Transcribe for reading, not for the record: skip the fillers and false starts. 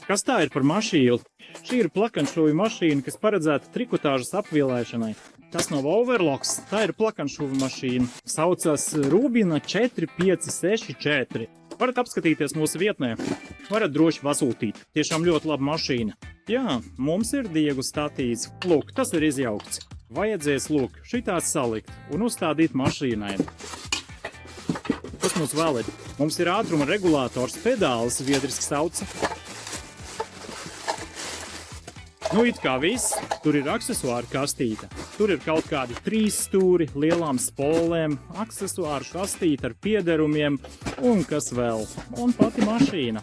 Kas tā ir par mašīnu? Šī ir plakanšūju mašīna, kas paredzēta trikotāžas apvielēšanai. Tas nav overlocks, tā ir plakanšūju mašīna. Saucas Rubina 4564. Varat apskatīties mūsu vietnē, varat droši pasūtīt. Tiešām ļoti laba mašīna. Jā, mums ir diegu statīts. Lūk, tas ir izjaukts. Vajadzēs, lūk, šitāds salikt un uzstādīt mašīnai. Kas mums vēl ir? Mums ir ātruma regulators, pedālis, zviedriski sauc. Nu, it kā viss, tur ir aksesuāru kastīte. Tur ir kaut kādi 3 stūri, lielām spolēm, aksesuāru kastīte ar piederumiem un kas vēl. Un pati mašīna.